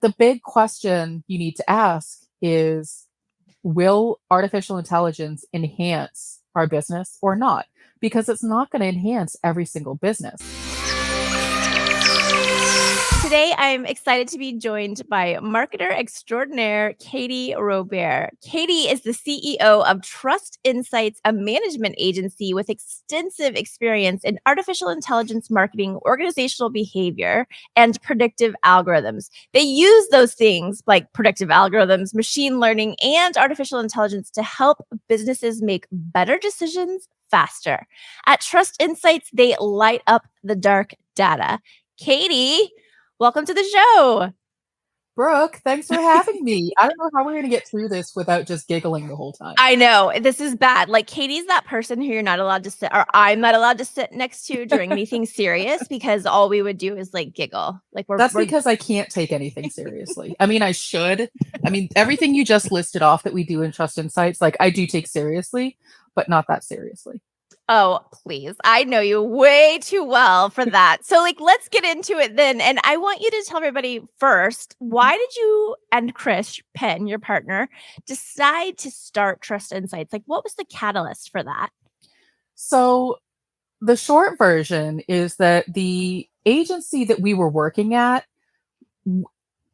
the big question you need to ask is, will artificial intelligence enhance our business or not? Because it's not going to enhance every single business. Today, I'm excited to be joined by marketer extraordinaire Katie Robert. Katie is the CEO of Trust Insights, a management agency with extensive experience in artificial intelligence marketing, organizational behavior, and predictive algorithms. They use those things like predictive algorithms, machine learning, and artificial intelligence to help businesses make better decisions faster. At Trust Insights, they light up the dark data. Katie, welcome to the show. Brooke, thanks for having me. I don't know how we're going to get through this without just giggling the whole time. I know this is bad. Like Katie's that person who you're not allowed to sit, or I'm not allowed to sit next to during anything serious because all we would do is like giggle. Like That's because I can't take anything seriously. I mean, I should. I mean, everything you just listed off that we do in Trust Insights, like I do take seriously, but not that seriously. Oh, please. I know you way too well for that. So, like, let's get into it then. And I want you to tell everybody first, why did you and Chris Penn, your partner, decide to start Trust Insights? Like, what was the catalyst for that? So, the short version is that the agency that we were working at,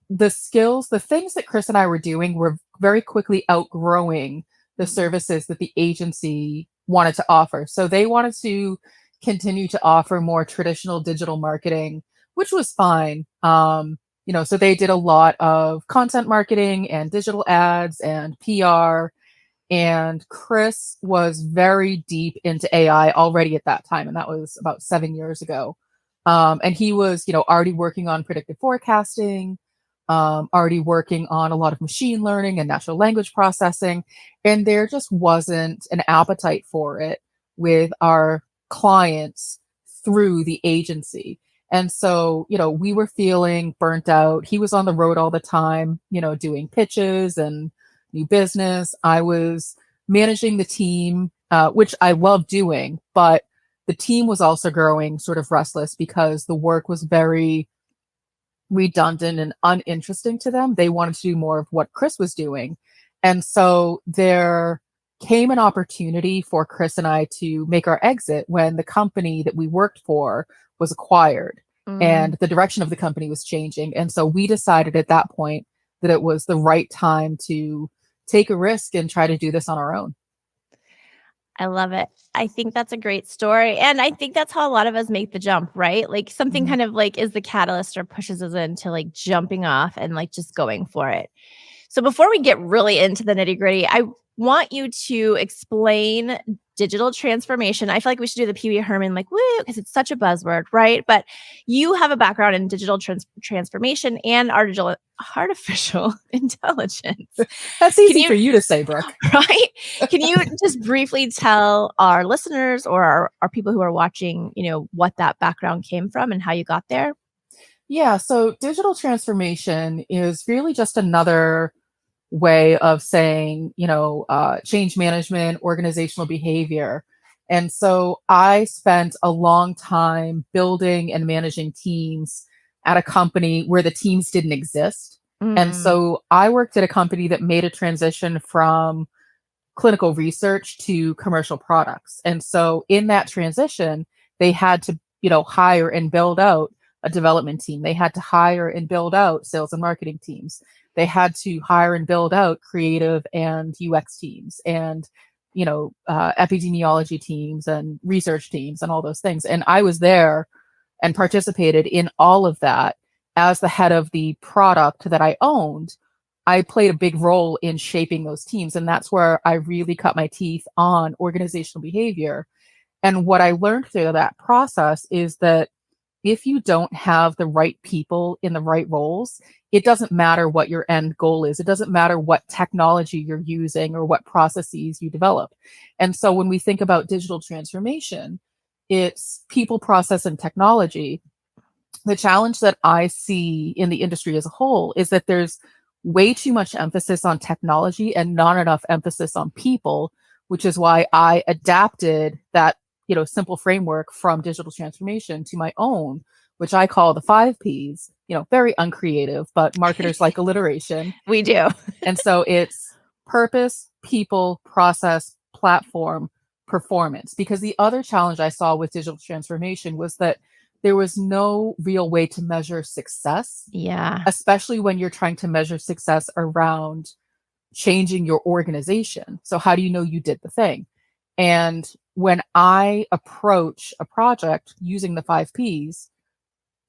the skills, the things that Chris and I were doing were very quickly outgrowing the services that the agency wanted to offer. So they wanted to continue to offer more traditional digital marketing, which was fine. So they did a lot of content marketing and digital ads and PR. And Chris was very deep into AI already at that time. And that was about 7 years ago. And he was, already working on predictive forecasting, already working on a lot of machine learning and natural language processing. And there just wasn't an appetite for it with our clients through the agency. And so, we were feeling burnt out. He was on the road all the time, doing pitches and new business. I was managing the team, which I love doing, but the team was also growing sort of restless because the work was very redundant and uninteresting to them. They wanted to do more of what Chris was doing. And so there came an opportunity for Chris and I to make our exit when the company that we worked for was acquired and the direction of the company was changing. And so we decided at that point that it was the right time to take a risk and try to do this on our own. I love it. I think that's a great story. And I think that's how a lot of us make the jump, right? Like something kind of like is the catalyst or pushes us into like jumping off and like just going for it. So before we get really into the nitty gritty, I want you to explain digital transformation. I feel like we should do the Pee Wee Herman, like, woo, because it's such a buzzword, right? But you have a background in digital transformation and artificial intelligence. That's easy for you to say, Brooke. Right? Can you just briefly tell our listeners or our people who are watching, what that background came from and how you got there? Yeah, so digital transformation is really just another way of saying, change management, organizational behavior. And so I spent a long time building and managing teams at a company where the teams didn't exist. And so I worked at a company that made a transition from clinical research to commercial products. And so in that transition, they had to, hire and build out a development team. They had to hire and build out sales and marketing teams. They had to hire and build out creative and UX teams and, epidemiology teams and research teams and all those things. And I was there and participated in all of that as the head of the product that I owned. I played a big role in shaping those teams. And that's where I really cut my teeth on organizational behavior. And what I learned through that process is that if you don't have the right people in the right roles, it doesn't matter what your end goal is. It doesn't matter what technology you're using or what processes you develop. And so when we think about digital transformation, it's people, process, and technology. The challenge that I see in the industry as a whole is that there's way too much emphasis on technology and not enough emphasis on people, which is why I adapted that simple framework from digital transformation to my own, which I call the 5 Ps, very uncreative, but marketers like alliteration. We do. And so it's purpose, people, process, platform, performance. Because the other challenge I saw with digital transformation was that there was no real way to measure success, Yeah. especially when you're trying to measure success around changing your organization. So, how do you know you did the thing? And when I approach a project using the 5 Ps,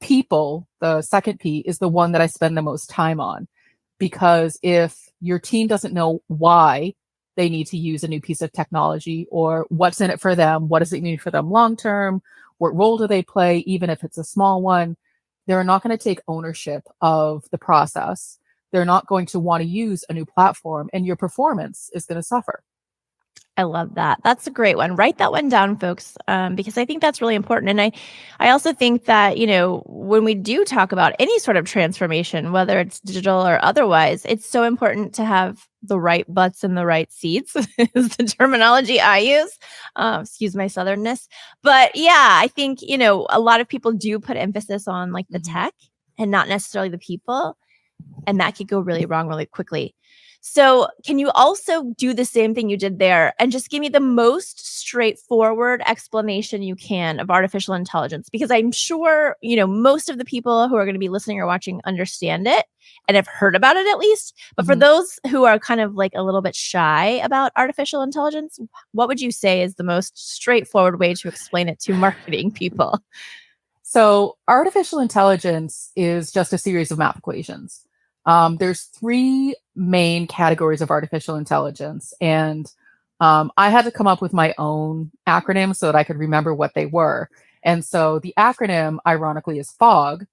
people, the second P, is the one that I spend the most time on. Because if your team doesn't know why they need to use a new piece of technology or what's in it for them, what does it mean for them long term, what role do they play, even if it's a small one, they're not going to take ownership of the process. They're not going to want to use a new platform, and your performance is going to suffer. I love that. That's a great one. Write that one down, folks, because I think that's really important. And I also think that, when we do talk about any sort of transformation, whether it's digital or otherwise, it's so important to have the right butts in the right seats is the terminology I use. Excuse my southernness. But yeah, I think, a lot of people do put emphasis on like the tech and not necessarily the people. And that could go really wrong really quickly. So can you also do the same thing you did there and just give me the most straightforward explanation you can of artificial intelligence? Because I'm sure, most of the people who are going to be listening or watching understand it and have heard about it at least. But for those who are kind of like a little bit shy about artificial intelligence, what would you say is the most straightforward way to explain it to marketing people? So artificial intelligence is just a series of math equations. There's 3 main categories of artificial intelligence, and I had to come up with my own acronym so that I could remember what they were. And so the acronym, ironically, is FOG,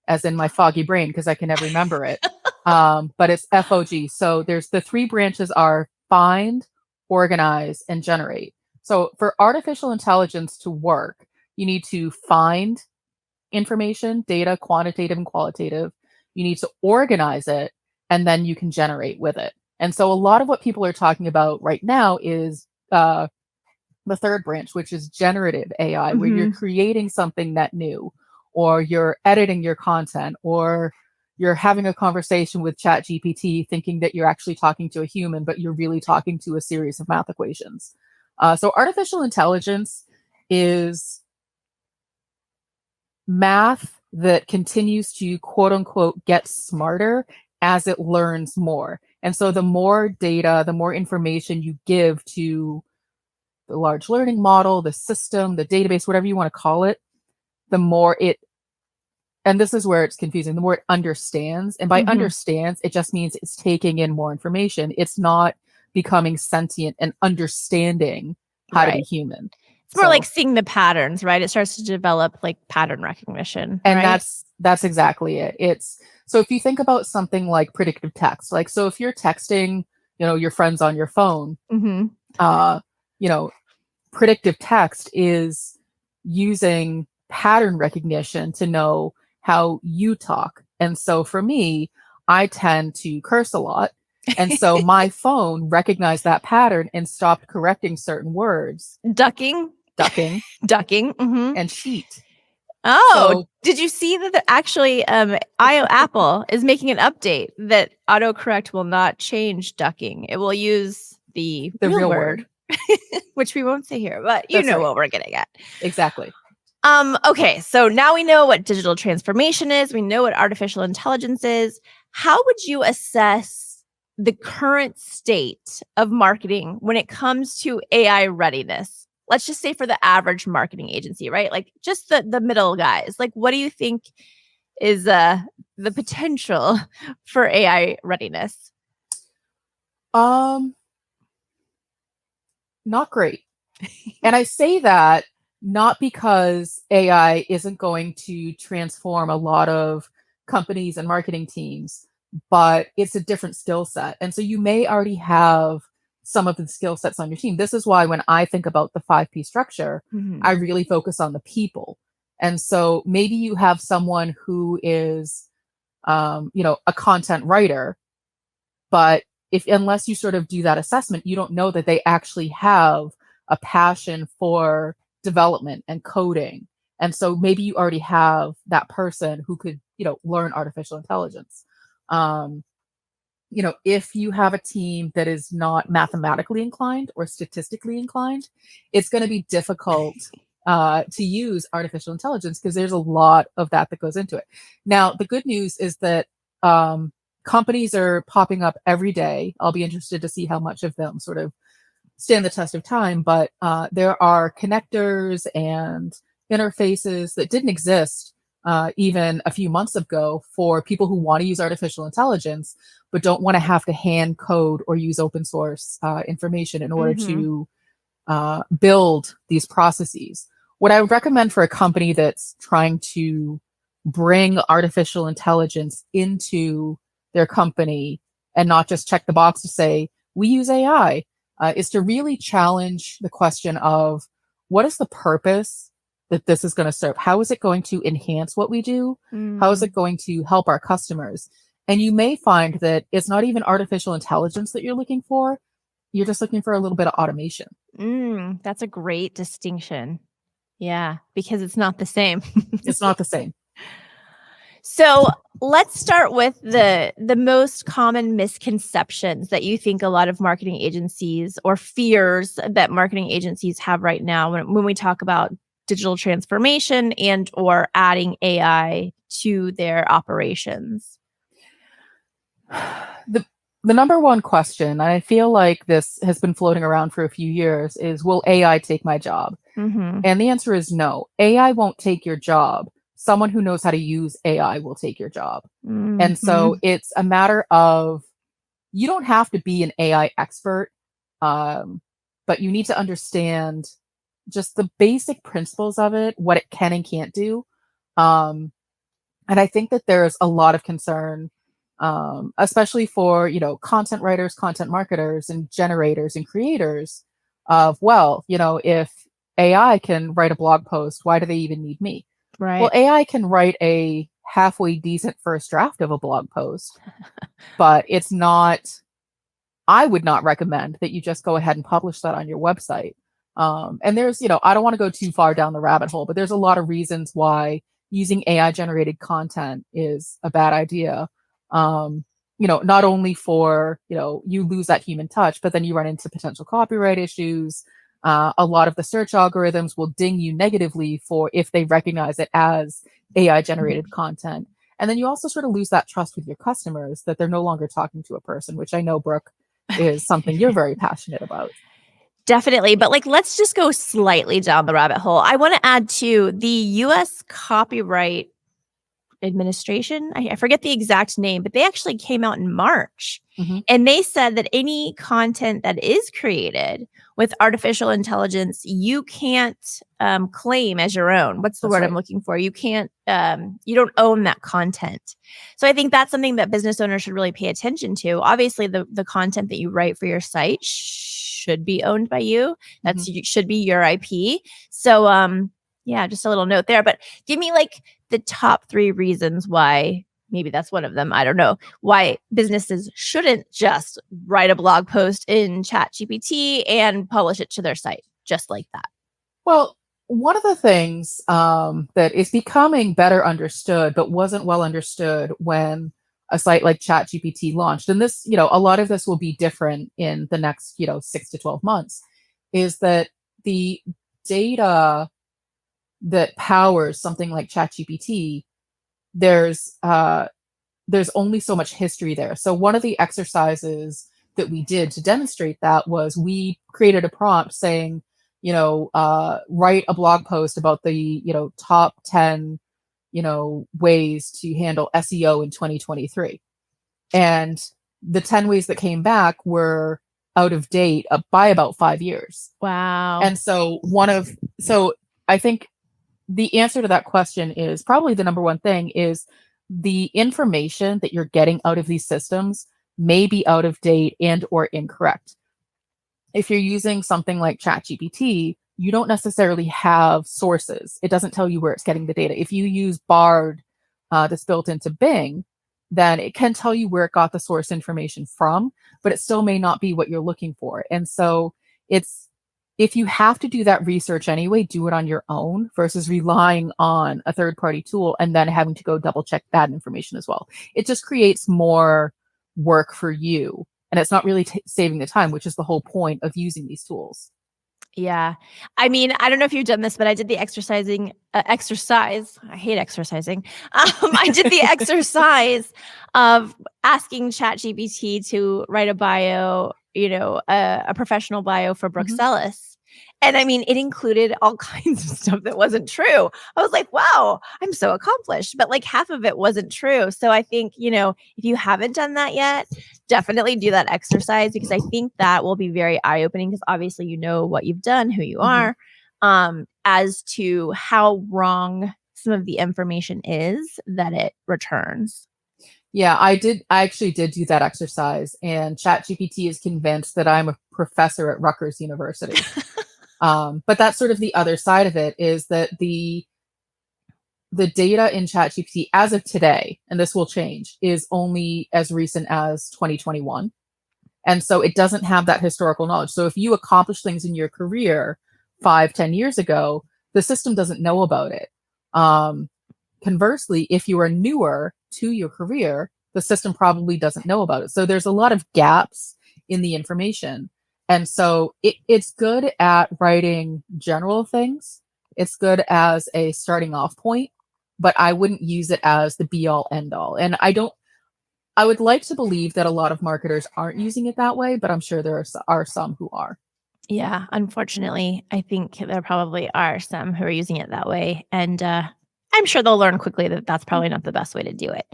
as in my foggy brain, because I can never remember it. But it's FOG. So there's the 3 branches are find, organize, and generate. So for artificial intelligence to work, you need to find information, data, quantitative and qualitative. You need to organize it, and then you can generate with it. And so a lot of what people are talking about right now is the 3rd branch, which is generative AI, where you're creating something that new, or you're editing your content, or you're having a conversation with ChatGPT thinking that you're actually talking to a human, but you're really talking to a series of math equations. So artificial intelligence is math that continues to quote unquote get smarter as it learns more. And so the more data, the more information you give to the large learning model, the system, the database, whatever you want to call it, the more it, and this is where it's confusing, the more it understands. And by understands, it just means it's taking in more information. It's not becoming sentient and understanding how to be human. It's more like seeing the patterns, right? It starts to develop like pattern recognition. And right? that's exactly it. It's so if you think about something like predictive text, like so if you're texting, your friends on your phone, predictive text is using pattern recognition to know how you talk. And so for me, I tend to curse a lot. And so my phone recognized that pattern and stopped correcting certain words. Ducking, and cheat. Oh, So, did you see that actually Apple is making an update that autocorrect will not change ducking. It will use the real word. Which we won't say here, but you know what we're getting at. Exactly. Okay, so now we know what digital transformation is. We know what artificial intelligence is. How would you assess the current state of marketing when it comes to AI readiness? Let's just say for the average marketing agency, right? Like just the middle guys. Like, what do you think is the potential for AI readiness? Not great. And I say that not because AI isn't going to transform a lot of companies and marketing teams, but it's a different skill set. And so you may already have some of the skill sets on your team. This is why when I think about the 5P structure, I really focus on the people. And so maybe you have someone who is, a content writer, but unless you sort of do that assessment, you don't know that they actually have a passion for development and coding And so maybe you already have that person who could, learn artificial intelligence. Um, if you have a team that is not mathematically inclined or statistically inclined, it's going to be difficult to use artificial intelligence because there's a lot of that goes into it. Now, the good news is that companies are popping up every day. I'll be interested to see how much of them sort of stand the test of time, but there are connectors and interfaces that didn't exist even a few months ago for people who want to use artificial intelligence but don't want to have to hand code or use open source information in order Mhm. to build these processes. What I would recommend for a company that's trying to bring artificial intelligence into their company and not just check the box to say, we use AI, is to really challenge the question of what is the purpose that this is going to serve? How is it going to enhance what we do? How is Mm. it going to help our customers? And you may find that it's not even artificial intelligence that you're looking for. You're just looking for a little bit of automation. That's a great distinction. Yeah, because it's not the same. It's not the same. So let's start with the most common misconceptions that you think a lot of marketing agencies or fears that marketing agencies have right now when we talk about digital transformation and or adding AI to their operations. The the number one question, I feel like this has been floating around for a few years, is will AI take my job? Mhm. And the answer is no. AI won't take your job. Someone who knows how to use AI will take your job. And so Mhm. it's a matter of you don't have to be an AI expert, um, but you need to understand just the basic principles of it, what it can and can't do. Um, and I think that there's a lot of concern, especially for content writers, content marketers, and generators and creators of, well, if AI can write a blog post, why do they even need me? Well, Right. AI can write a halfway decent first draft of a blog post, but it's not. I would not recommend that you just go ahead and publish that on your website. And there's, I don't want to go too far down the rabbit hole, but there's a lot of reasons why using AI generated content is a bad idea. Um, not only for, you lose that human touch, but then you run into potential copyright issues. A lot of the search algorithms will ding you negatively for if they recognize it as AI generated content. And then you also sort of lose that trust with your customers that they're no longer talking to a person, which I know, Brooke, is something you're very passionate about. Definitely, but, like, let's just go slightly down the rabbit hole. I wanna add to the US Copyright Administration. I forget the exact name, but they actually came out in March, Mhm. and they said that any content that is created with artificial intelligence, you can't, claim as your own. What's the That's word I'm right. looking for? You can't, you don't own that content. So I think that's something that business owners should really pay attention to. Obviously, the content that you write for your site should be owned by you. Mhm. Should be your IP. So, yeah, just a little note there, but give me, like, the top 3 reasons why maybe that's one of them, I don't know, why businesses shouldn't just write a blog post in ChatGPT and publish it to their site just like that. Well, one of the things that is becoming better understood, but wasn't well understood when a site like ChatGPT launched, and this, a lot of this will be different in the next, 6 to 12 months, is that the data that powers something like ChatGPT, there's there's only so much history there. So one of the exercises that we did to demonstrate that was we created a prompt saying, write a blog post about the, top 10, ways to handle SEO in 2023. And the 10 ways that came back were out of date by about 5 years. Wow. And so I think the answer to that question is probably the number one thing is the information that you're getting out of these systems may be out of date and or incorrect. If you're using something like ChatGPT, you don't necessarily have sources. It doesn't tell you where it's getting the data. If you use Bard that's built into Bing, then it can tell you where it got the source information from, but it still may not be what you're looking for. And so it's if you have to do that research anyway, do it on your own versus relying on a third party tool and then having to go double check that information as well. It just creates more work for you. And it's not really saving the time, which is the whole point of using these tools. Yeah. I mean, I don't know if you've done this, but I did the exercise. I hate exercising. I did the exercise of asking ChatGPT to write a bio, a professional bio for Brooke Mhm. Sellis. And I mean, it included all kinds of stuff that wasn't true. I was like, wow, I'm so accomplished. But like half of it wasn't true. So I think, if you haven't done that yet, definitely do that exercise because I think that will be very eye-opening because obviously you know what you've done, who you Mhm. are, as to how wrong some of the information is that it returns. Yeah, I actually did do that exercise, and ChatGPT is convinced that I'm a professor at Rutgers University. But that's sort of the other side of it is that the data in ChatGPT as of today, and this will change, is only as recent as 2021. And so it doesn't have that historical knowledge. So if you accomplish things in your career 5, 10 years ago, the system doesn't know about it. Um, Conversely, if you are newer to your career, the system probably doesn't know about it. So there's a lot of gaps in the information. And so it's good at writing general things. It's good as a starting off point, but I wouldn't use it as the be all end all. And I would like to believe that a lot of marketers aren't using it that way, but I'm sure there are some who are. Yeah, unfortunately, I think there probably are some who are using it that way, and, I'm sure they'll learn quickly that that's probably not the best way to do it.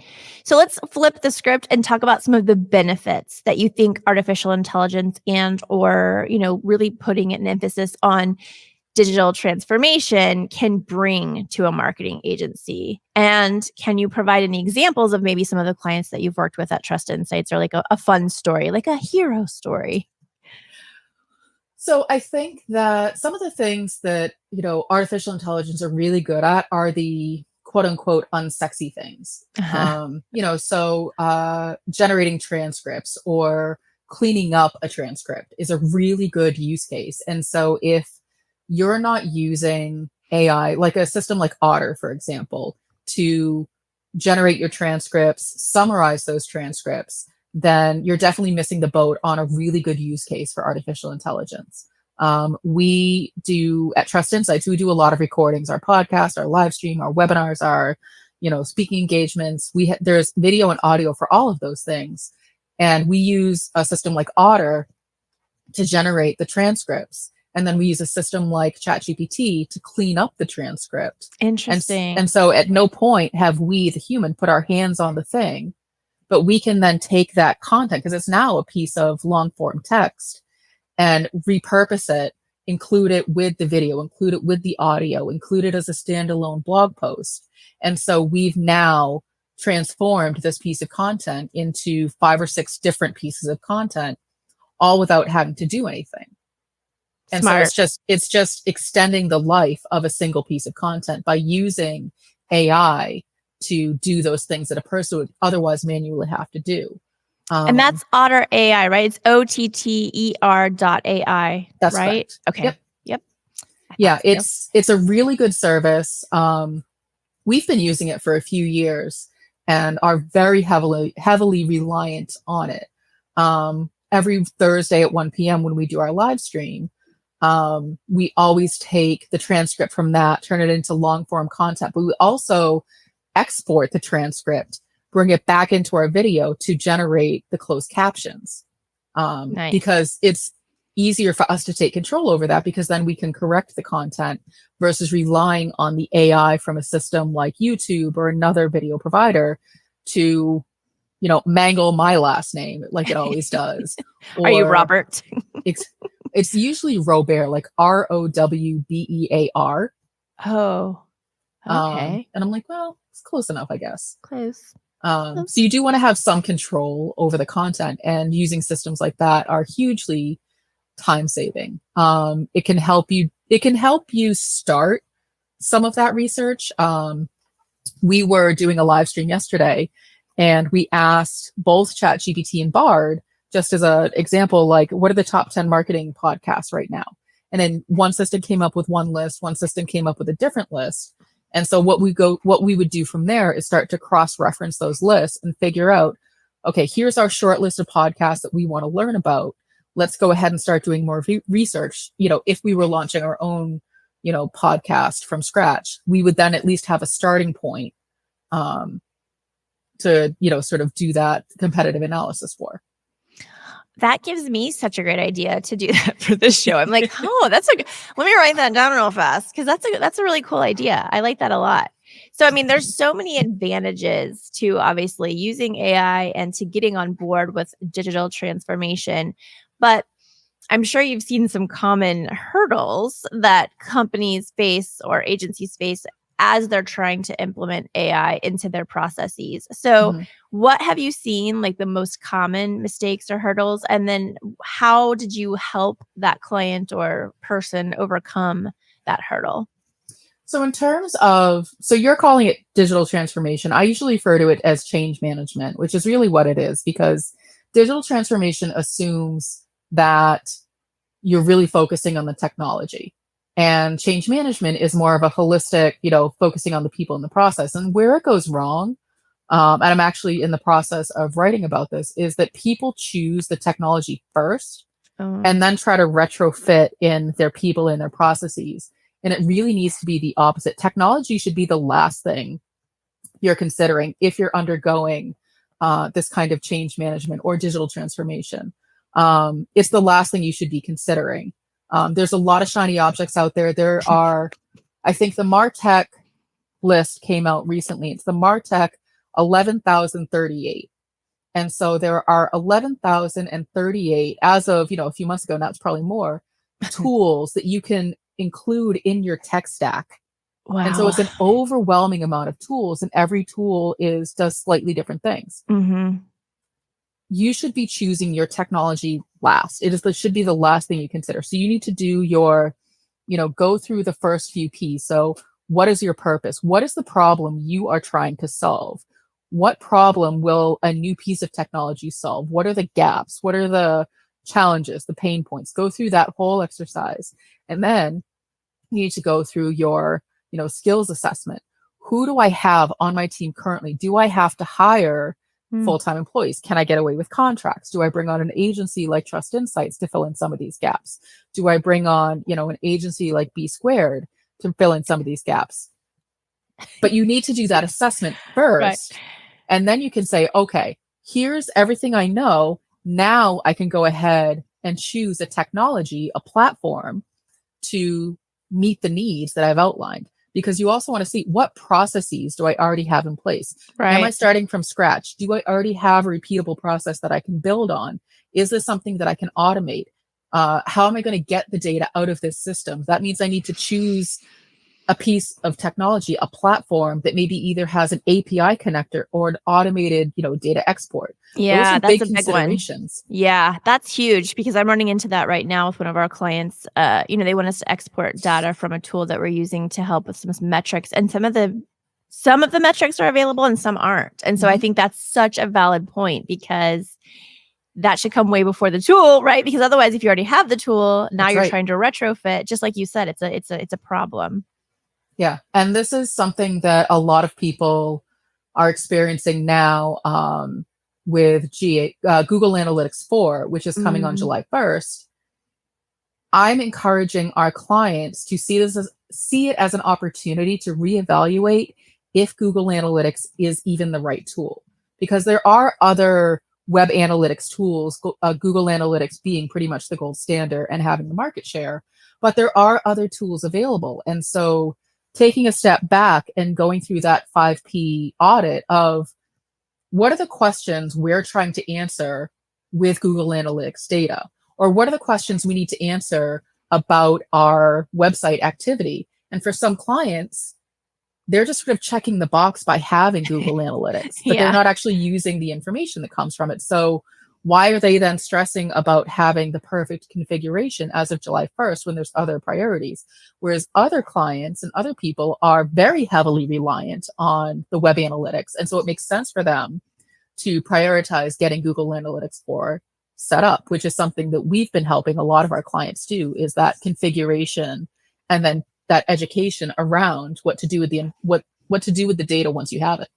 So let's flip the script and talk about some of the benefits that you think artificial intelligence and or, really putting an emphasis on digital transformation can bring to a marketing agency. And can you provide any examples of maybe some of the clients that you've worked with at Trust Insights or like a fun story, like a hero story? So I think that some of the things that, artificial intelligence are really good at are the quote unquote unsexy things. Generating transcripts or cleaning up a transcript is a really good use case. And so if you're not using AI, like a system like Otter, for example, to generate your transcripts, summarize those transcripts, then you're definitely missing the boat on a really good use case for artificial intelligence. We do at Trust Insights, we do a lot of recordings, our podcast, our live stream, our webinars, our, speaking engagements. There's video and audio for all of those things. And we use a system like Otter to generate the transcripts. And then we use a system like ChatGPT to clean up the transcript. Interesting. And so at no point have we, the human, put our hands on the thing, but we can then take that content because it's now a piece of long form text and repurpose it, include it with the video, include it with the audio, include it as a standalone blog post. And so we've now transformed this piece of content into 5 or 6 different pieces of content, all without having to do anything. And Smart. so it's just extending the life of a single piece of content by using AI to do those things that a person would otherwise manually have to do. And that's Otter AI, right? It's OTTER.ai, That's right? correct. Okay. Yep. I Yeah, thought so. it's a really good service. We've been using it for a few years and are very heavily reliant on it. Every Thursday at 1 p.m. when we do our live stream, we always take the transcript from that, turn it into long form content, but we also export the transcript, bring it back into our video to generate the closed captions. Nice. Because it's easier for us to take control over that because then we can correct the content versus relying on the AI from a system like YouTube or another video provider to, mangle my last name like it always does. Are you Or Robert? it's usually Robert, like ROWBEAR. Oh, okay. And I'm like, well, it's close enough, I guess. Close. So you do want to have some control over the content, and using systems like that are hugely time saving. It can help you. It can help you start some of that research. We were doing a live stream yesterday, and we asked both ChatGPT and Bard, just as an example, like, what are the top 10 marketing podcasts right now? And then one system came up with one list, one system came up with a different list. And so what we would do from there is start to cross-reference those lists and figure out, okay, here's our short list of podcasts that we want to learn about. Let's go ahead and start doing more research. If we were launching our own, podcast from scratch, we would then at least have a starting point to, sort of do that competitive analysis for. That gives me such a great idea to do that for this show. I'm like, oh, let me write that down real fast, because that's a really cool idea. I like that a lot. So, I mean, there's so many advantages to obviously using AI and to getting on board with digital transformation, but I'm sure you've seen some common hurdles that companies face or agencies face as they're trying to implement AI into their processes. So, what have you seen like the most common mistakes or hurdles? And then how did you help that client or person overcome that hurdle? So in terms of, so you're calling it digital transformation. I usually refer to it as change management, which is really what it is, because digital transformation assumes that you're really focusing on the technology. And change management is more of a holistic, focusing on the people in the process. And where it goes wrong, and I'm actually in the process of writing about this, is that people choose the technology first and then try to retrofit in their people and their processes. And it really needs to be the opposite. Technology should be the last thing you're considering if you're undergoing this kind of change management or digital transformation. It's the last thing you should be considering. There's a lot of shiny objects out there. There are, I think the MarTech list came out recently. It's the MarTech 11,038. And so there are 11,038 as of, a few months ago, now it's probably more, tools that you can include in your tech stack. Wow. And so it's an overwhelming amount of tools, and every tool does slightly different things. You should be choosing your technology last. It should be the last thing you consider. So you need to do your, go through the first few P's. So what is your purpose? What is the problem you are trying to solve? What problem will a new piece of technology solve? What are the gaps? What are the challenges, the pain points? Go through that whole exercise. And then you need to go through your, skills assessment. Who do I have on my team currently? Do I have to hire full-time employees? Can I get away with contracts? Do I bring on an agency like Trust Insights to fill in some of these gaps? Do I bring on, an agency like B Squared to fill in some of these gaps? But you need to do that assessment first. Right. And then you can say, okay, here's everything I know. Now I can go ahead and choose a technology, a platform to meet the needs that I've outlined. Because you also want to see, what processes do I already have in place? Right. Am I starting from scratch? Do I already have a repeatable process that I can build on? Is this something that I can automate? How am I going to get the data out of this system? That means I need to choose a piece of technology, a platform that maybe either has an API connector or an automated, data export. Yeah, that's a big one. Yeah, that's huge, because I'm running into that right now with one of our clients. They want us to export data from a tool that we're using to help with some metrics, and some of the metrics are available and some aren't. And so I think that's such a valid point, because that should come way before the tool, right? Because otherwise, if you already have the tool, now you're trying to retrofit. Just like you said, it's a problem. Yeah, and this is something that a lot of people are experiencing now with Google Analytics 4, which is coming on July 1st. I'm encouraging our clients to see it as an opportunity to reevaluate if Google Analytics is even the right tool, because there are other web analytics tools, Google Analytics being pretty much the gold standard and having the market share, but there are other tools available. And so taking a step back and going through that 5P audit of what are the questions we're trying to answer with Google Analytics data, or what are the questions we need to answer about our website activity. And for some clients, they're just sort of checking the box by having Google Analytics, but they're not actually using the information that comes from it. So why are they then stressing about having the perfect configuration as of July 1st when there's other priorities? Whereas other clients and other people are very heavily reliant on the web analytics. And so it makes sense for them to prioritize getting Google Analytics 4 set up, which is something that we've been helping a lot of our clients do, is that configuration and then that education around what to do with what to do with the data once you have it.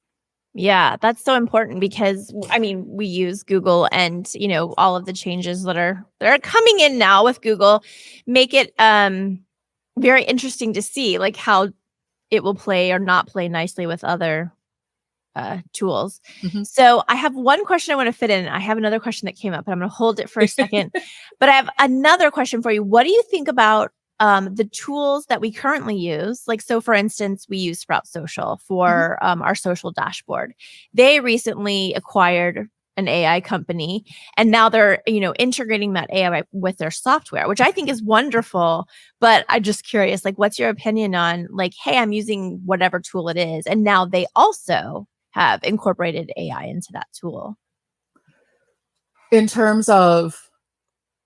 Yeah, that's so important because I mean, we use Google and, all of the changes that are coming in now with Google make it very interesting to see like how it will play or not play nicely with other tools. Mhm. So I have one question I want to fit in. I have another question that came up, but I'm going to hold it for a second. But I have another question for you. What do you think about the tools that we currently use? Like, so for instance, we use Sprout Social Mhm. for our social dashboard. They recently acquired an AI company, and now they're integrating that AI with their software, which I think is wonderful. But I'm just curious, like, what's your opinion on like, hey, I'm using whatever tool it is, and now they also have incorporated AI into that tool. In terms of,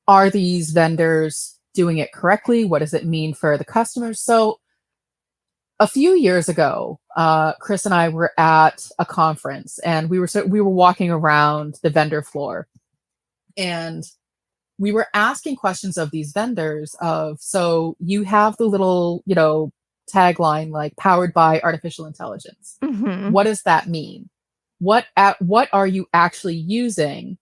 are these vendors doing it correctly? What does it mean for the customers? So a few years ago, Chris and I were at a conference, and we were walking around the vendor floor, and we were asking questions of these vendors of, so you have the little, tagline like powered by artificial intelligence. Mhm. What does that mean? What are you actually using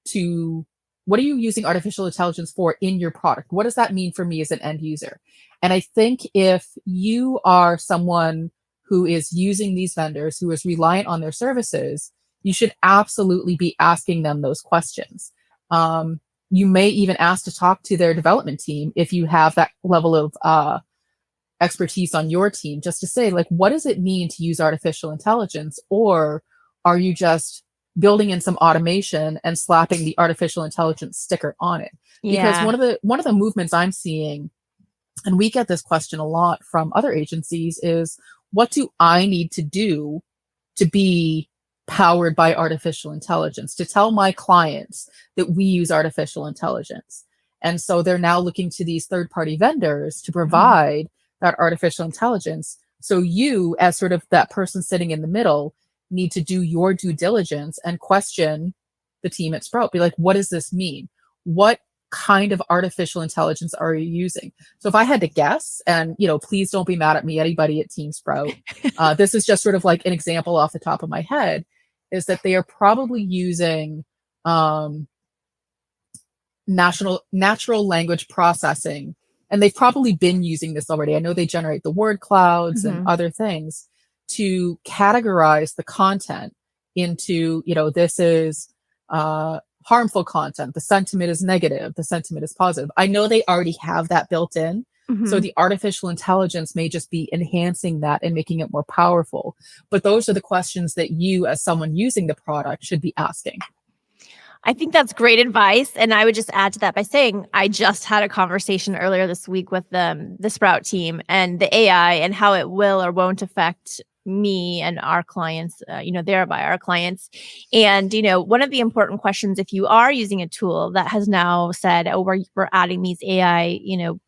to what are you using artificial intelligence for in your product? What does that mean for me as an end user? And I think if you are someone who is using these vendors, who is reliant on their services, you should absolutely be asking them those questions. Um, you may even ask to talk to their development team if you have that level of expertise on your team, just to say, like, what does it mean to use artificial intelligence? Or are you just building in some automation and slapping the artificial intelligence sticker on it? Because Yeah. one of the movements I'm seeing, and we get this question a lot from other agencies, is what do I need to do to be powered by artificial intelligence, to tell my clients that we use artificial intelligence? And so they're now looking to these third party vendors to Mhm. provide that artificial intelligence. So you, as sort of that person sitting in the middle, need to do your due diligence and question the team at Sprout. Be like, what does this mean? What kind of artificial intelligence are you using? So if I had to guess, and please don't be mad at me, anybody at Team Sprout, this is just sort of like an example off the top of my head, is that they are probably using um, natural language processing, and they've probably been using this already. I know they generate the word clouds and Mhm. other things to categorize the content into, this is harmful content, the sentiment is negative, the sentiment is positive. I know they already have that built in, so Mhm. the artificial intelligence may just be enhancing that and making it more powerful. But those are the questions that you, as someone using the product, should be asking. I think that's great advice, and I would just add to that by saying I just had a conversation earlier this week with the Sprout team and the AI and how it will or won't affect me and our clients, thereby our clients. And, one of the important questions, if you are using a tool that has now said, oh, we're adding these AI,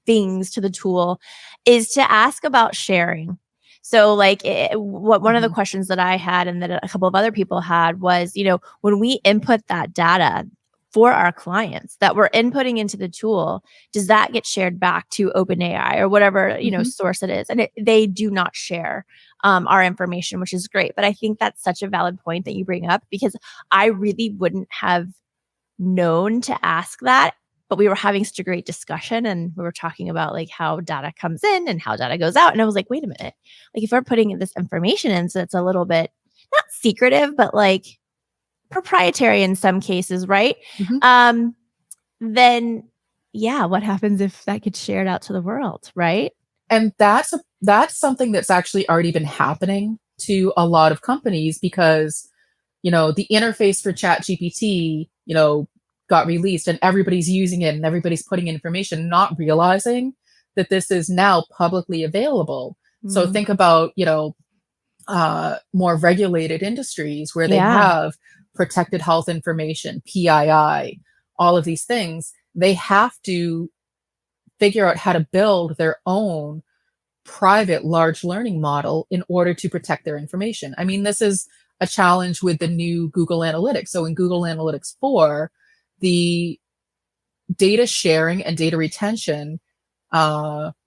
things to the tool, is to ask about sharing. So, like, what one of the Mhm. questions that I had and that a couple of other people had was, when we input that data for our clients that we're inputting into the tool, does that get shared back to OpenAI or whatever Mhm. source it is? And they do not share our information, which is great. But I think that's such a valid point that you bring up because I really wouldn't have known to ask that, but we were having such a great discussion and we were talking about like how data comes in and how data goes out. And I was like, wait a minute, like if we're putting this information in, so it's a little bit not secretive, but like proprietary in some cases, right? Mhm. Um, then yeah, what happens if that gets shared out to the world, right? And that's something that's actually already been happening to a lot of companies, because the interface for chat gpt, got released, and everybody's using it and everybody's putting in information, not realizing that this is now publicly available. So Mm, think about, more regulated industries where they yeah. have protected health information, PII, all of these things. They have to figure out how to build their own private large learning model in order to protect their information. I mean, this is a challenge with the new Google Analytics. So in Google Analytics 4, the data sharing and data retention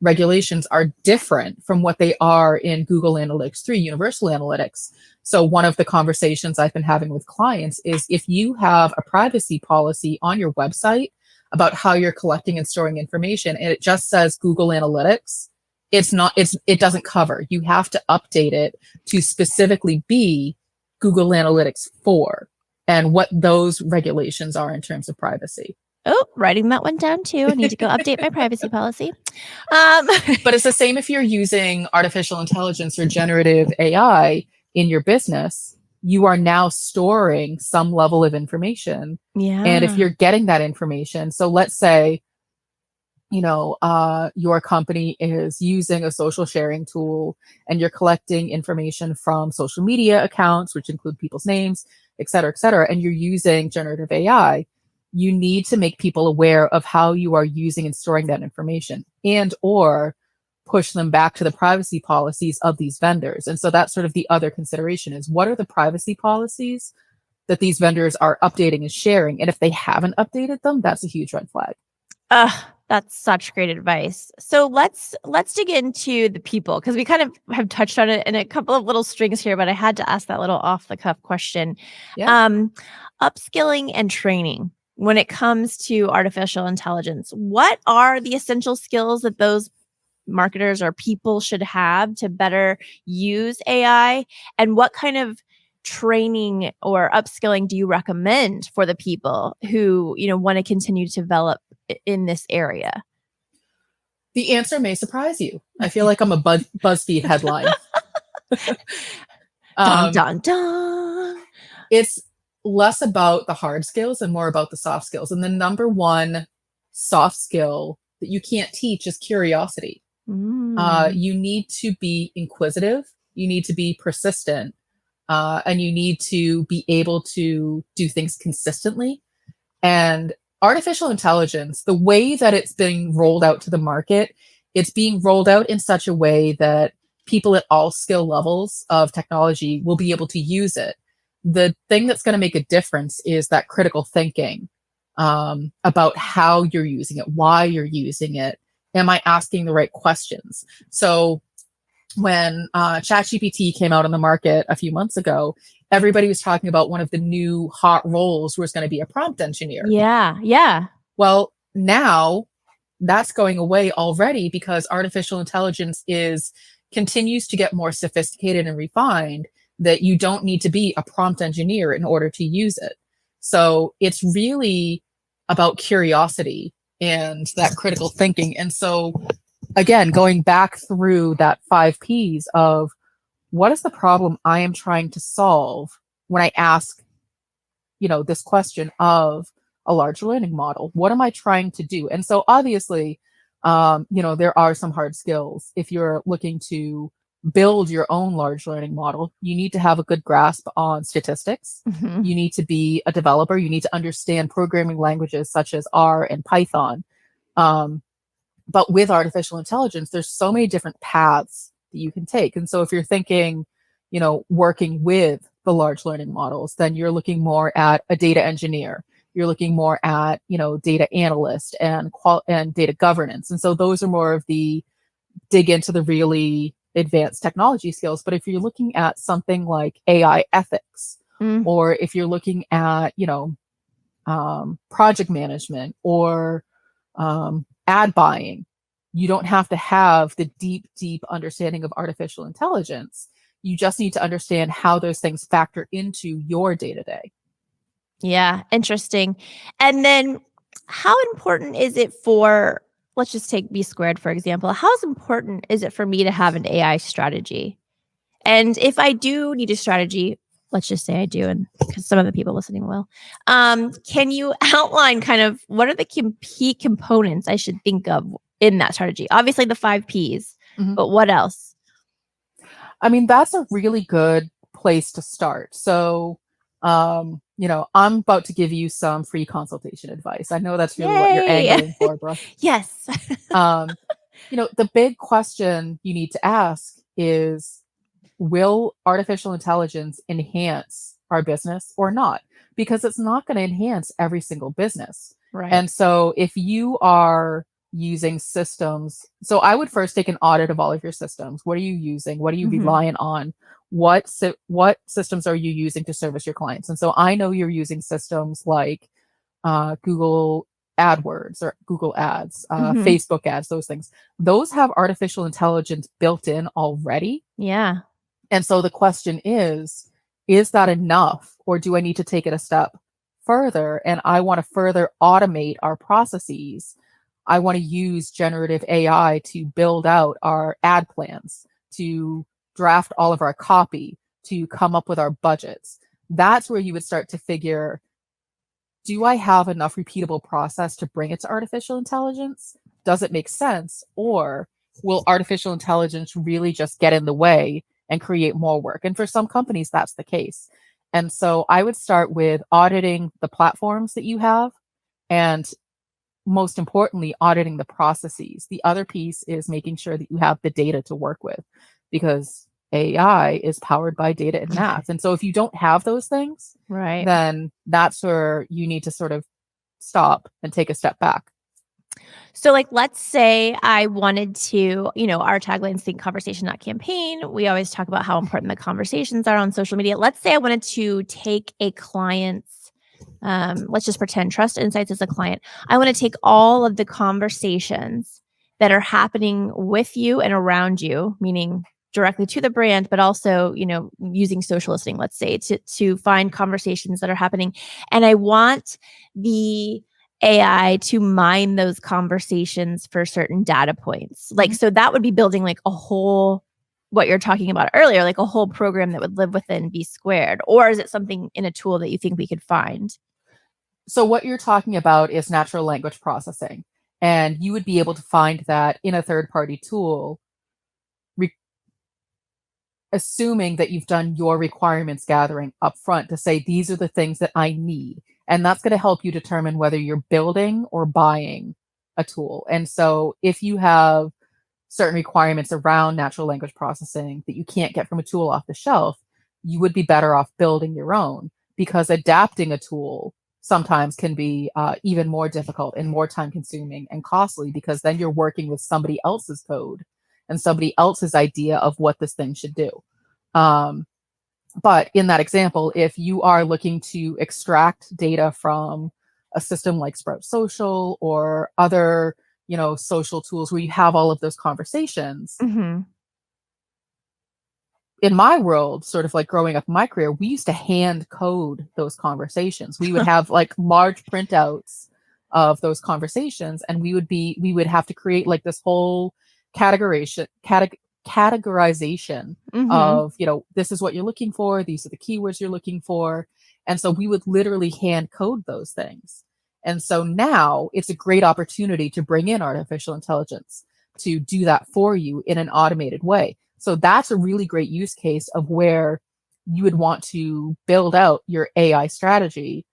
regulations are different from what they are in Google Analytics 3, Universal Analytics. So one of the conversations I've been having with clients is if you have a privacy policy on your website about how you're collecting and storing information and it just says Google Analytics, it doesn't cover. You have to update it to specifically be Google Analytics 4 and what those regulations are in terms of privacy. Oh, writing that one down too. I need to go update my privacy policy. But it's the same if you're using artificial intelligence or generative AI in your business. You are now storing some level of information. And if Yeah. you're getting that information, so let's say, your company is using a social sharing tool and you're collecting information from social media accounts, which include people's names, et cetera, and you're using generative AI, you need to make people aware of how you are using and storing that information and or push them back to the privacy policies of these vendors. And so that's sort of the other consideration is what are the privacy policies that these vendors are updating and sharing? And if they haven't updated them, that's a huge red flag. That's such great advice. So let's dig into the people because we kind of have touched on it in a couple of little strings here, but I had to ask that little off the cuff question. Yeah. Upskilling and training when it comes to artificial intelligence, what are the essential skills that those marketers or people should have to better use AI? And what kind of training or upskilling do you recommend for the people who, want to continue to develop in this area? The answer may surprise you. I feel like I'm a BuzzFeed headline. Dun, dun, dun. It's less about the hard skills and more about the soft skills. And the number one soft skill that you can't teach is curiosity. You need to be inquisitive. You need to be persistent. And you need to be able to do things consistently. And artificial intelligence, the way that it's being rolled out to the market, it's being rolled out in such a way that people at all skill levels of technology will be able to use it. The thing that's going to make a difference is that critical thinking about how you're using it, why you're using it. Am I asking the right questions? So when ChatGPT came out on the market a few months ago, everybody was talking about one of the new hot roles was going to be a prompt engineer. Yeah. Well, now that's going away already because artificial intelligence continues to get more sophisticated and refined that you don't need to be a prompt engineer in order to use it. So it's really about curiosity and that critical thinking. And so again, going back through that 5 Ps of what is the problem I am trying to solve when I ask, this question of a large learning model? What am I trying to do? And so obviously, there are some hard skills. If you're looking to build your own large learning model, you need to have a good grasp on statistics. Mhm. You need to be a developer. You need to understand programming languages such as R and Python. But with artificial intelligence, there's so many different paths that you can take. And so if you're thinking, working with the large learning models, then you're looking more at a data engineer. You're looking more at, data analyst and data governance. And so those are more of the dig into the really advanced technology skills. But if you're looking at something like AI ethics, or if you're looking at, project management or ad buying, you don't have to have the deep understanding of artificial intelligence. You just need to understand how those things factor into your day-to-day. Yeah, interesting. And then how important is it for, let's just take B Squared, for example. How important is it for me to have an AI strategy? And if I do need a strategy, let's just say I do, and because some of the people listening will, can you outline kind of what are the key components I should think of in that strategy? Obviously the 5 Ps, but what else? I mean, that's a really good place to start. So, I'm about to give you some free consultation advice. I know that's really what you're Yay! angling for, Brooke. Yes. The big question you need to ask is, will artificial intelligence enhance our business or not? because it's not going to enhance every single business. Right. And so if you are using systems, so I would first take an audit of all of your systems. What are you using? What are you Mhm. relying on? What systems are you using to service your clients? And so I know you're using systems like Google AdWords or Google Ads, Mhm. Facebook ads, those things. Those have artificial intelligence built in already. Yeah. And so the question is that enough? Or do I need to take it a step further? And I want to further automate our processes. I want to use generative AI to build out our ad plans, to draft all of our copy, to come up with our budgets. That's where you would start to figure, do I have enough repeatable process to bring it to artificial intelligence? Does it make sense? Or will artificial intelligence really just get in the way and create more work? And for some companies, that's the case. And so I would start with auditing the platforms that you have, and most importantly, auditing the processes. The other piece is making sure that you have the data to work with, because AI is powered by data and math. And so if you don't have those things, Right. then that's where you need to sort of stop and take a step back. So, like, let's say I wanted to, our tagline's Think Conversation, Not Campaign. We always talk about how important the conversations are on social media. Let's say I wanted to take a client's, let's just pretend Trust Insights is a client. I want to take all of the conversations that are happening with you and around you, meaning directly to the brand, but also, using social listening, let's say, to find conversations that are happening. And I want the AI to mine those conversations for certain data points. Like, so that would be building like a whole, what you're talking about earlier, like a whole program that would live within B Squared. Or is it something in a tool that you think we could find? So what you're talking about is natural language processing, and you would be able to find that in a third-party tool, re- assuming that you've done your requirements gathering up front to say, these are the things that I need. And that's going to help you determine whether you're building or buying a tool. And so if you have certain requirements around natural language processing that you can't get from a tool off the shelf, you would be better off building your own, because adapting a tool sometimes can be even more difficult and more time consuming and costly, because then you're working with somebody else's code and somebody else's idea of what this thing should do. But in that example, if you are looking to extract data from a system like Sprout Social or other, social tools where you have all of those conversations, Mm-hmm. in my world, sort of like growing up in my career, we used to hand code those conversations. We would have like large printouts of those conversations, and we would have to create like this whole categorization Mm-hmm. of, this is what you're looking for, these are the keywords you're looking for. And so we would literally hand code those things. And so now it's a great opportunity to bring in artificial intelligence to do that for you in an automated way. So that's a really great use case of where you would want to build out your AI strategy.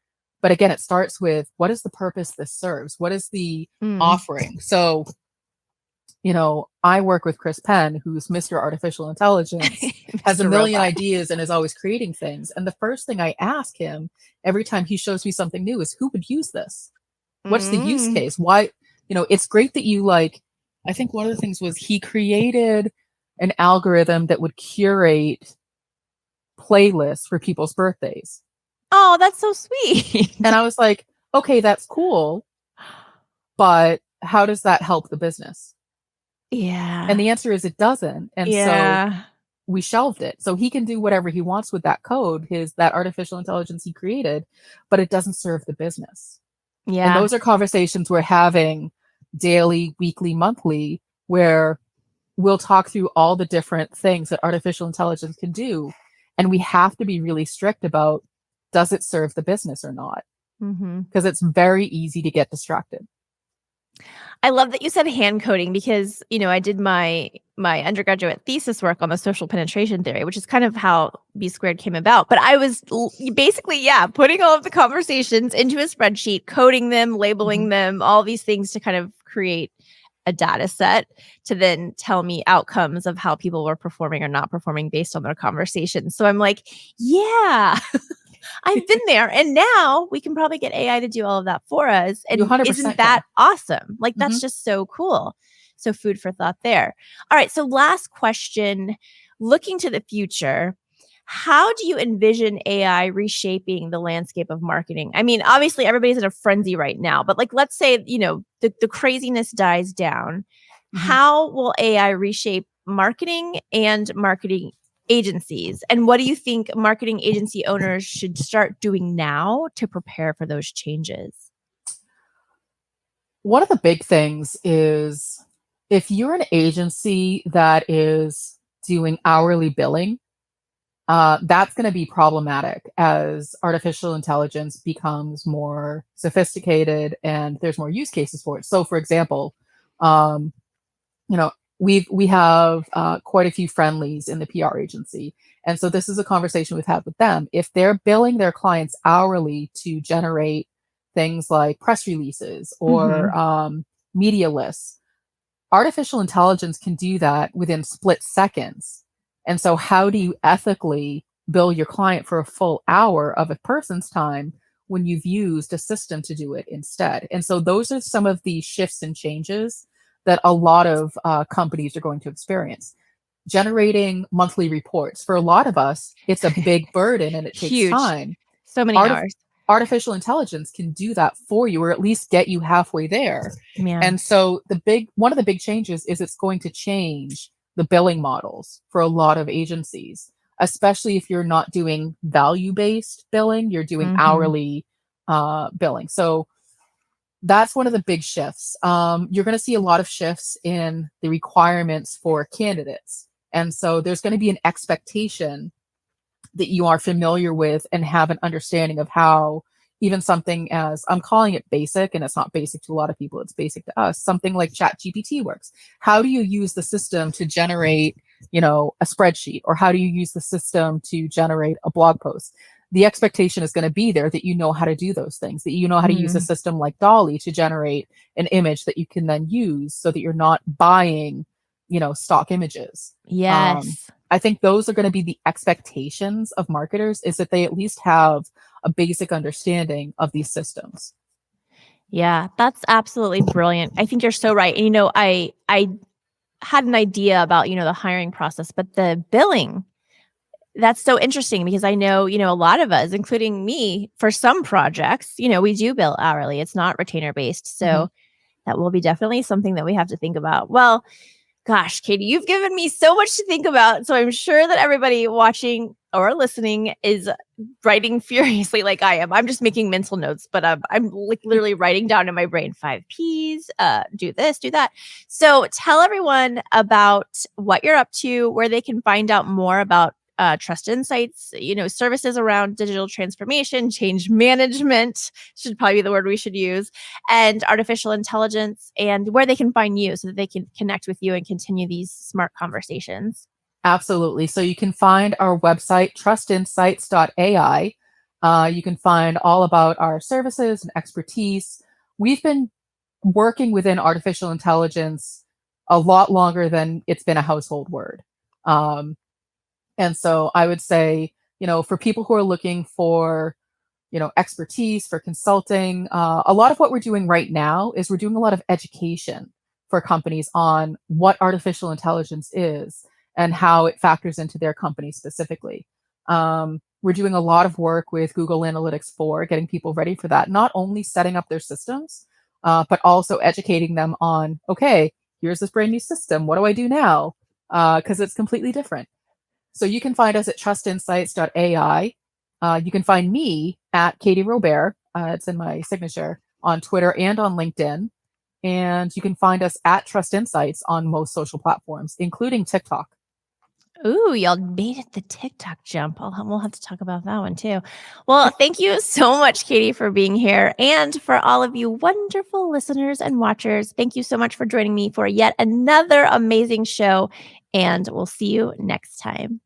But again, it starts with, what is the purpose this serves? What is the offering? So, I work with Chris Penn, who's Mr. Artificial Intelligence, has a Mr. million Robot. ideas and is always creating things. And the first thing I ask him every time he shows me something new is, who would use this? What's the use case? Why, it's great that you I think one of the things was he created an algorithm that would curate playlists for people's birthdays. Oh, that's so sweet. And I was like, okay, that's cool, but how does that help the business? Yeah. And the answer is it doesn't. And so Yeah. we shelved it. So he can do whatever he wants with that code, that artificial intelligence he created, but it doesn't serve the business. And Yeah. those are conversations we're having daily, weekly, monthly, where we'll talk through all the different things that artificial intelligence can do. And we have to be really strict about, does it serve the business or not? Mm-hmm. Because it's very easy to get distracted. I love that you said hand coding, because, I did my undergraduate thesis work on the social penetration theory, which is kind of how B Squared came about. But I was basically, putting all of the conversations into a spreadsheet, coding them, labeling them, all these things to kind of create a data set to then tell me outcomes of how people were performing or not performing based on their conversations. So I'm like, yeah. I've been there. And now we can probably get AI to do all of that for us. You And isn't 100% that can. awesome? Like, Mhm. that's just so cool. So, food for thought there. All right. So, last question, looking to the future, how do you envision AI reshaping the landscape of marketing? I mean, obviously, everybody's in a frenzy right now, but like, let's say, the craziness dies down. Mhm. How will AI reshape marketing and marketing agencies? And what do you think marketing agency owners should start doing now to prepare for those changes? One of the big things is if you're an agency that is doing hourly billing, that's going to be problematic as artificial intelligence becomes more sophisticated and there's more use cases for it. So, for example, um, you know, we have quite a few friendlies in the PR agency, and so this is a conversation we've had with them. If they're billing their clients hourly to generate things like press releases or Mhm. media lists, artificial intelligence can do that within split seconds. And so, how do you ethically bill your client for a full hour of a person's time when you've used a system to do it instead? And so, those are some of the shifts and changes that a lot of companies are going to experience. Generating monthly reports for a lot of us, it's a big burden and it takes Huge. time. So many Artif hours. Artificial intelligence can do that for you or at least get you halfway there. Yeah. And so the big one of the big changes is it's going to change the billing models for a lot of agencies, especially if you're not doing value-based billing, you're doing Mhm. hourly billing. So that's one of the big shifts. You're going to see a lot of shifts in the requirements for candidates. And so there's going to be an expectation that you are familiar with and have an understanding of how even something as I'm calling it basic, and it's not basic to a lot of people, it's basic to us, something like ChatGPT works. How do you use the system to generate, a spreadsheet, or how do you use the system to generate a blog post? The expectation is going to be there that you know how to do those things, that you know how to use a Mhm. system like Dolly to generate an image that you can then use so that you're not buying, stock images. Um, Yes. I think those are going to be the expectations of marketers is that they at least have a basic understanding of these systems. Yeah, that's absolutely brilliant. I think you're so right. And I had an idea about, the hiring process, but the billing, that's so interesting because I know, a lot of us, including me, for some projects, we do bill hourly. It's not retainer based. Mhm. So that will be definitely something that we have to think about. Well, gosh, Katie, you've given me so much to think about. So I'm sure that everybody watching or listening is writing furiously like I am. I'm just making mental notes, but I'm like literally writing down in my brain 5 Ps, do this, do that. So tell everyone about what you're up to, where they can find out more about Trust Insights, services around digital transformation, change management should probably be the word we should use, and artificial intelligence, and where they can find you so that they can connect with you and continue these smart conversations. Absolutely. So you can find our website, trustinsights.ai. You can find all about our services and expertise. We've been working within artificial intelligence a lot longer than it's been a household word. Um, and so I would say, for people who are looking for expertise for consulting. A lot of what we're doing right now is we're doing a lot of education for companies on what artificial intelligence is and how it factors into their company specifically. We're doing a lot of work with Google Analytics 4, getting people ready for that, not only setting up their systems, but also educating them on, okay, here's this brand new system. What do I do now? Because it's completely different. So you can find us at trustinsights.ai. You can find me at Katie Robert. It's in my signature on Twitter and on LinkedIn. And you can find us at Trust Insights on most social platforms, including TikTok. Ooh, y'all made it the TikTok jump. We'll have to talk about that one too. Well, thank you so much, Katie, for being here. And for all of you wonderful listeners and watchers, thank you so much for joining me for yet another amazing show. And we'll see you next time.